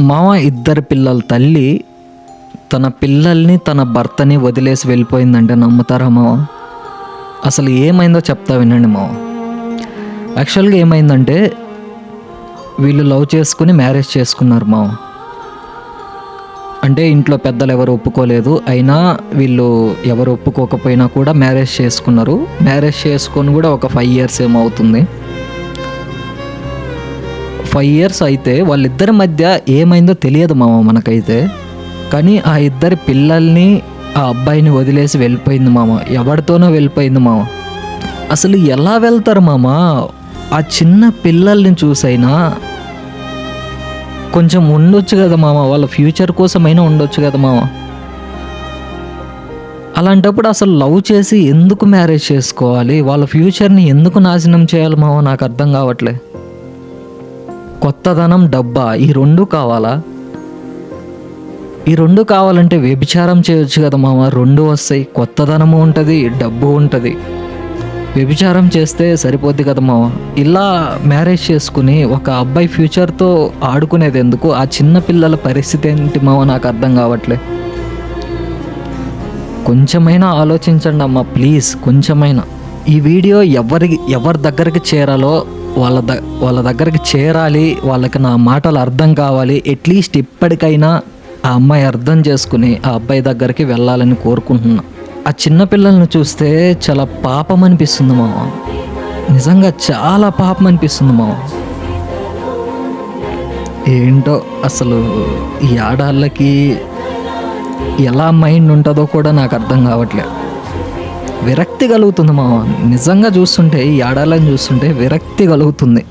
మామ ఇద్దరు పిల్లల తల్లి తన పిల్లల్ని తన భర్తని వదిలేసి వెళ్ళిపోయిందంటే నమ్ముతారా మావ? అసలు ఏమైందో చెప్తా వినండి మావ. యాక్చువల్గా ఏమైందంటే వీళ్ళు లవ్ చేసుకుని మ్యారేజ్ చేసుకున్నారు మావ. అంటే ఇంట్లో పెద్దలు ఎవరు ఒప్పుకోలేదు, అయినా వీళ్ళు ఎవరు ఒప్పుకోకపోయినా కూడా మ్యారేజ్ చేసుకున్నారు. మ్యారేజ్ చేసుకొని కూడా ఒక 5 years ఏమవుతుంది. 5 years అయితే వాళ్ళిద్దరి మధ్య ఏమైందో తెలియదు మామ మనకైతే. కానీ ఆ ఇద్దరి పిల్లల్ని ఆ అబ్బాయిని వదిలేసి వెళ్ళిపోయింది మామ. ఎవరితోనో వెళ్ళిపోయింది మామ. అసలు ఎలా వెళ్తారు మామ? ఆ చిన్న పిల్లల్ని చూసైనా కొంచెం ఉండొచ్చు కదా మామ, వాళ్ళ ఫ్యూచర్ కోసమైనా ఉండొచ్చు కదా మామ. అలాంటప్పుడు అసలు లవ్ చేసి ఎందుకు మ్యారేజ్ చేసుకోవాలి? వాళ్ళ ఫ్యూచర్ని ఎందుకు నాశనం చేయాలి మామ? నాకు అర్థం కావట్లే. కొత్తదనం, డబ్బా, ఈ రెండు కావాలా? ఈ రెండు కావాలంటే వ్యభిచారం చేయొచ్చు కదా మామ. రెండు వస్తాయి, కొత్తదనము ఉంటుంది, డబ్బు ఉంటుంది. వ్యభిచారం చేస్తే సరిపోద్ది కదా మామ. ఇలా మ్యారేజ్ చేసుకుని ఒక అబ్బాయి ఫ్యూచర్తో ఆడుకునేది ఎందుకు? ఆ చిన్న పిల్లల పరిస్థితి ఏంటి మామ? నాకు అర్థం కావట్లే. కొంచెమైనా ఆలోచించండి అమ్మ ప్లీజ్, కొంచెమైనా. ఈ వీడియో ఎవరి దగ్గరికి చేరాలో వాళ్ళ దగ్గరికి చేరాలి. వాళ్ళకి నా మాటలు అర్థం కావాలి. అట్లీస్ట్ ఇప్పటికైనా ఆ అమ్మాయి అర్థం చేసుకుని ఆ అబ్బాయి దగ్గరికి వెళ్ళాలని కోరుకుంటున్నా. ఆ చిన్న పిల్లల్ని చూస్తే చాలా పాపం అనిపిస్తుంది మామ. నిజంగా చాలా పాపం అనిపిస్తుంది మామ. ఏంటో అసలు ఈ ఆడాళ్ళకి ఎలా మైండ్ ఉంటుందో కూడా నాకు అర్థం కావట్లే. విరక్తి కలుగుతుంది మామ. నిజంగా చూస్తుంటే ఈ ఆడాలని చూస్తుంటే విరక్తి కలుగుతుంది.